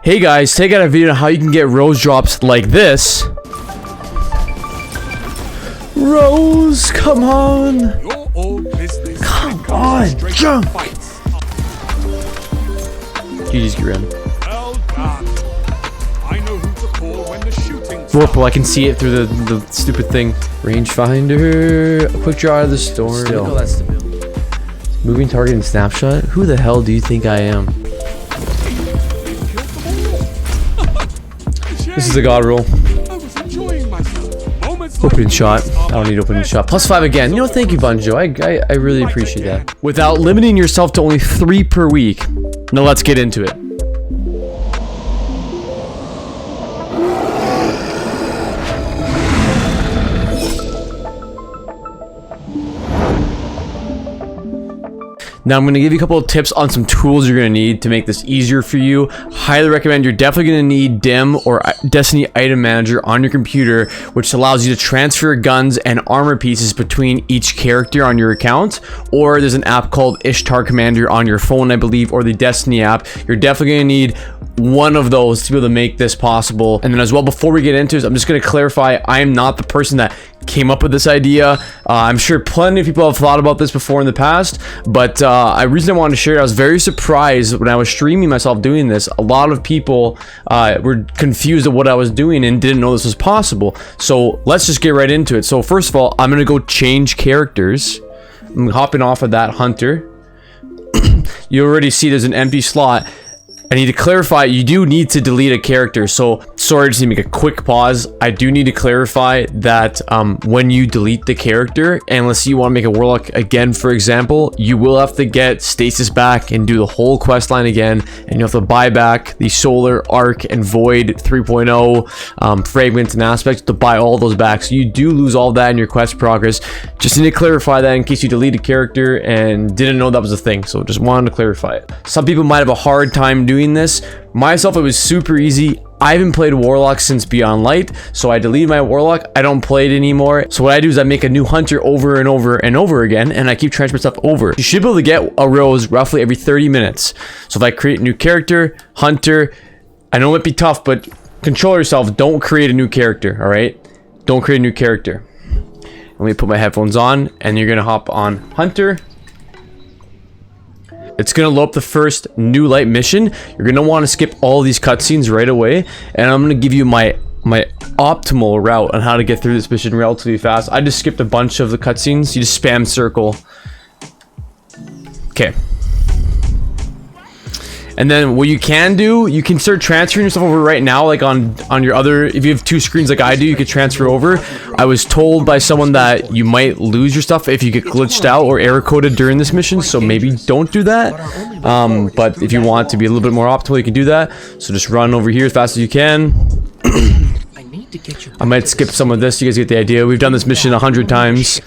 Hey guys, today I got a video on how you can get rose drops like this. Rose, come on. Come on, jump. GG's, get around. Whoop, I can see it through the stupid thing. Rangefinder, quick draw out of the storm. Still. Moving target and snapshot? Who the hell do you think I am? This is a god roll. Opening shot. I don't need opening shot. +5 again. You know, thank you, Bunjo. I really appreciate that. Without limiting yourself to only 3 per week. Now let's get into it. Now I'm going to give you a couple of tips on some tools you're going to need to make this easier for you. Highly recommend. You're definitely going to need DIM or Destiny Item Manager on your computer, which allows you to transfer guns and armor pieces between each character on your account. Or there's an app called Ishtar Commander on your phone, I believe, or the Destiny app. You're definitely going to need one of those to be able to make this possible. And then as well, before we get into it, I'm just going to clarify, I am not the person that came up with this idea. I'm sure plenty of people have thought about this before in the past, but the reason I wanted to share it, I was very surprised when I was streaming myself doing this. A lot of people were confused at what I was doing and didn't know this was possible. So let's just get right into it. So first of all, I'm going to go change characters. I'm hopping off of that hunter. You already see there's an empty slot. I need to clarify, you do need to delete a character. So, sorry, just need to make a quick pause. I do need to clarify that when you delete the character, and let's say you want to make a warlock again, for example, you will have to get stasis back and do the whole quest line again, and you have to buy back the solar, arc, and void 3.0 fragments and aspects to buy all those back. So you do lose all that in your quest progress. Just need to clarify that in case you delete a character and didn't know that was a thing. So just wanted to clarify it. Some people might have a hard time doing this. Myself, it was super easy. I haven't played Warlock since Beyond Light, so I deleted my Warlock. I don't play it anymore. So what I do is I make a new hunter over and over and over again, and I keep transferring stuff over. You should be able to get a rose roughly every 30 minutes. So if I create a new character, hunter, I know it might be tough, but control yourself. Don't create a new character, all right? Don't create a new character. Let me put my headphones on, and you're gonna hop on hunter. It's going to load up the first new light mission. You're going to want to skip all these cutscenes right away. And I'm going to give you my optimal route on how to get through this mission relatively fast. I just skipped a bunch of the cutscenes. You just spam circle. Okay. And then what you can do, you can start transferring yourself over right now, like on your other, if you have 2 screens like I do, you could transfer over. I was told by someone that you might lose your stuff if you get glitched out or error coded during this mission, so maybe don't do that. But if you want to be a little bit more optimal, you can do that. So just run over here as fast as you can. I might skip some of this, you guys get the idea. We've done this mission 100 times.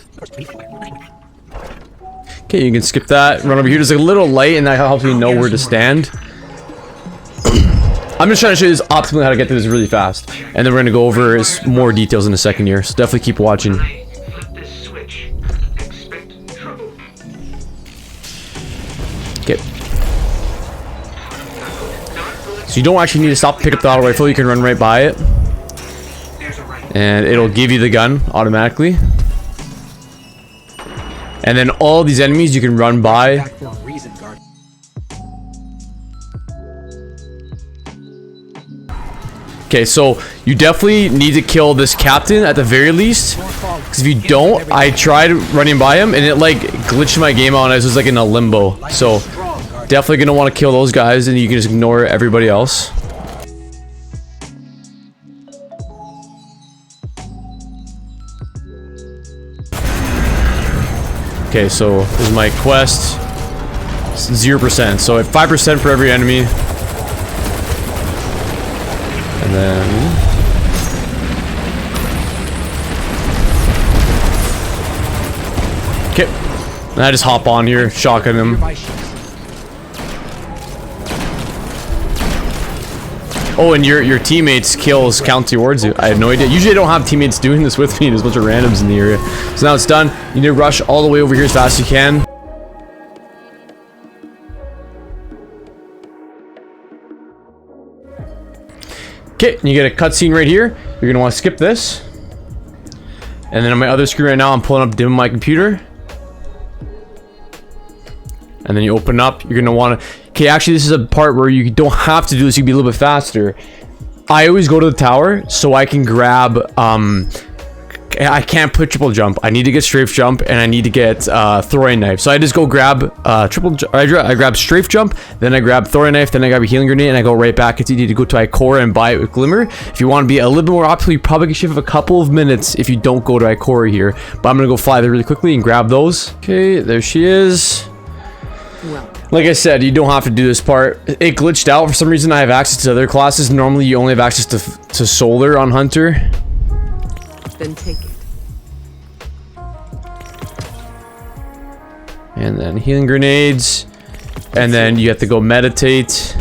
Okay, you can skip that. Run over here. There's a little light, and that helps you know where to stand. I'm just trying to show you this optimally how to get through this really fast, and then we're gonna go over more details in a second here. So definitely keep watching. Okay. So you don't actually need to stop to pick up the auto rifle. You can run right by it, and it'll give you the gun automatically. And then all these enemies you can run by. Okay, so you definitely need to kill this captain at the very least, because if you don't, I tried running by him and it like glitched my game out and I was just like in a limbo. So definitely gonna want to kill those guys, and you can just ignore everybody else. Okay, so this is my quest. 0%. So at 5% for every enemy. And then okay. And I just hop on here, shotgun him. Oh, and your teammates' kills count towards you. I had no idea. Usually I don't have teammates doing this with me. There's a bunch of randoms in the area. So now it's done. You need to rush all the way over here as fast as you can. Okay, you get a cutscene right here. You're gonna want to skip this. And then on my other screen right now, I'm pulling up DIM on my computer. And then you open up, you're gonna wanna, okay, actually this is a part where you don't have to do this, you can be a little bit faster. I always go to the tower so I can grab, I can't put triple jump. I need to get strafe jump and I need to get throwing knife. So I just go grab I grab strafe jump, then I grab throwing knife, then I grab a healing grenade, and I go right back. It's easy to go to Ikora and buy it with Glimmer. If you want to be a little bit more optimal, you probably can shave a couple of minutes if you don't go to Ikora here. But I'm gonna go fly there really quickly and grab those. Okay, there she is. Like I said, you don't have to do this part. It glitched out for some reason. I have access to other classes. Normally you only have access to Solar on Hunter. Then take it. And then healing grenades. And then you have to go meditate.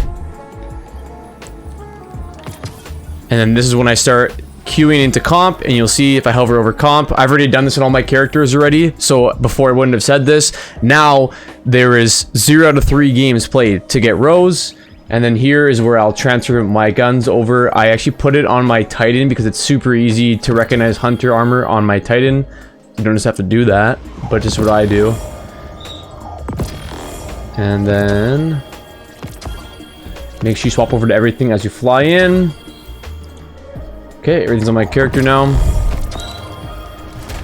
And then this is when I start queuing into comp, and you'll see if I hover over comp. I've already done this in all my characters already, so before I wouldn't have said this. Now there is 0 out of 3 games played to get Rose. And then here is where I'll transfer my guns over. I actually put it on my Titan because it's super easy to recognize Hunter armor on my Titan. You don't just have to do that, but just what I do. And then make sure you swap over to everything as you fly in. Okay, everything's on my character now.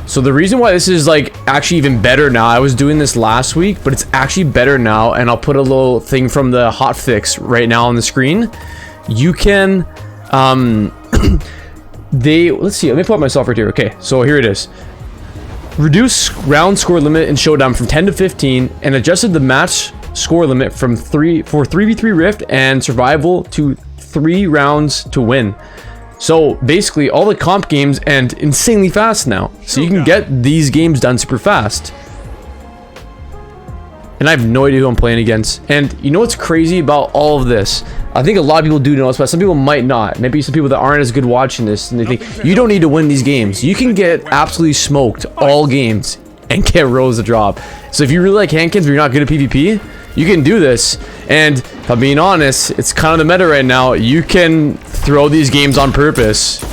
So the reason why this is like actually even better now, I was doing this last week, but it's actually better now, and I'll put a little thing from the hotfix right now on the screen. You can let's see, let me put myself right here. Okay, so here it is. Reduce round score limit in Showdown from 10 to 15, and adjusted the match score limit from 3v3 Rift and Survival to 3 rounds to win. So basically all the comp games end insanely fast now, so you can get these games done super fast. And I have no idea who I'm playing against. And you know what's crazy about all of this? I think a lot of people do know this, but some people might not. Maybe some people that aren't as good watching this, and they think you don't need to win these games. You can get absolutely smoked all games and get Rose a drop. So if you really like handkins but you're not good at PvP, you can do this. And if I'm being honest, it's kind of the meta right now. You can throw these games on purpose.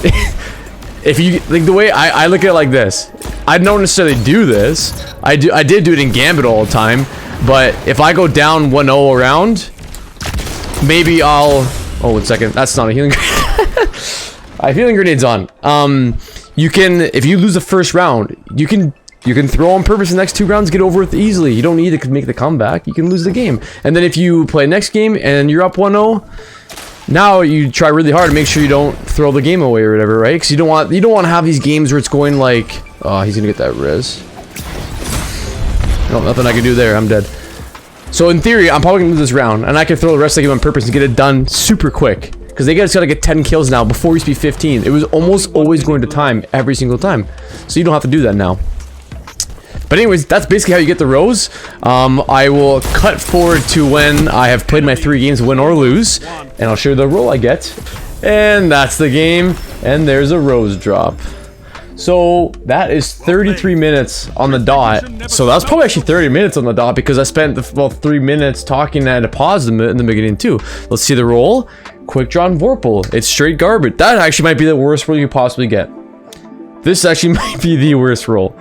If you like, the way I look at it like this, I don't necessarily do this. I did do it in Gambit all the time, but if I go down 1-0 around, maybe I'll, oh, 1 second, that's not a healing grenade. I have healing grenades on. You can, if you lose the first round, you can throw on purpose the next 2 rounds, get over with easily. You don't need to make the comeback. You can lose the game. And then if you play next game and you're up 1-0, now you try really hard to make sure you don't throw the game away or whatever, right? Because you don't want to have these games where it's going like, oh, he's gonna get that res. No, nothing I can do there. I'm dead. So in theory, I'm probably gonna lose this round, and I can throw the rest of the game on purpose and get it done super quick. Because they just gotta get 10 kills now. Before it used to be 15. It was almost always going to time every single time. So you don't have to do that now. But anyways, that's basically how you get the Rose. I will cut forward to when I have played my 3 games, win or lose, and I'll show you the role I get. And that's the game, and there's a Rose drop. So that is 33 minutes on the dot. So that's probably actually 30 minutes on the dot, because I spent the 3 minutes talking and I had to pause in the beginning too. Let's see the roll. Quick Draw and Vorpal. It's straight garbage. That actually might be the worst roll you could possibly get. This actually might be the worst roll.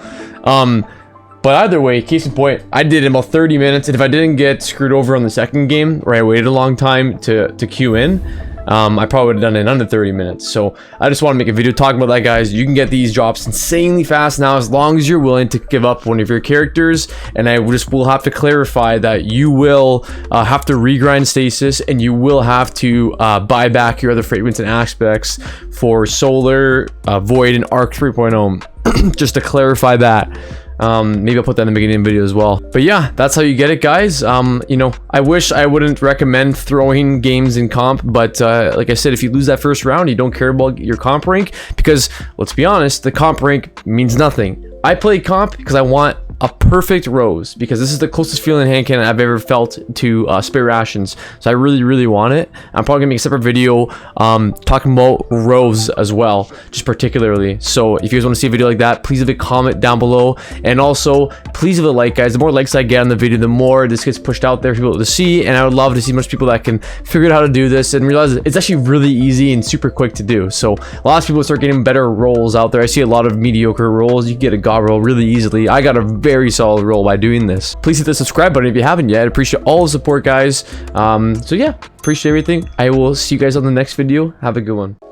But either way, case in point, I did it in about 30 minutes, and if I didn't get screwed over on the second game, where I waited a long time to queue in, I probably would have done it in under 30 minutes. So I just want to make a video talking about that, guys. You can get these drops insanely fast now, as long as you're willing to give up one of your characters. And I just will have to clarify that you will have to regrind stasis, and you will have to buy back your other fragments and aspects for Solar, Void, and Arc 3.0. Just to clarify that. Maybe I'll put that in the beginning of the video as well. But yeah, that's how you get it, guys. You know, I wish I wouldn't recommend throwing games in comp, but like I said, if you lose that first round, you don't care about your comp rank, because let's be honest, the comp rank means nothing. I play comp because I want a perfect rows, because this is the closest feeling hand cannon I've ever felt to spray rations. So I really want it. I'm probably gonna make a separate video talking about rows as well, just particularly. So if you guys want to see a video like that, please leave a comment down below, and also please leave a like, guys. The more likes I get on the video, the more this gets pushed out there for people to see, and I would love to see much people that can figure out how to do this and realize it's actually really easy and super quick to do. So a lot of people start getting better rolls out there. I see a lot of mediocre rolls. You can get a god roll really easily. I got a very solid roll by doing this. Please hit the subscribe button if you haven't yet. I appreciate all the support, guys. So yeah, appreciate everything. I will see you guys on the next video. Have a good one.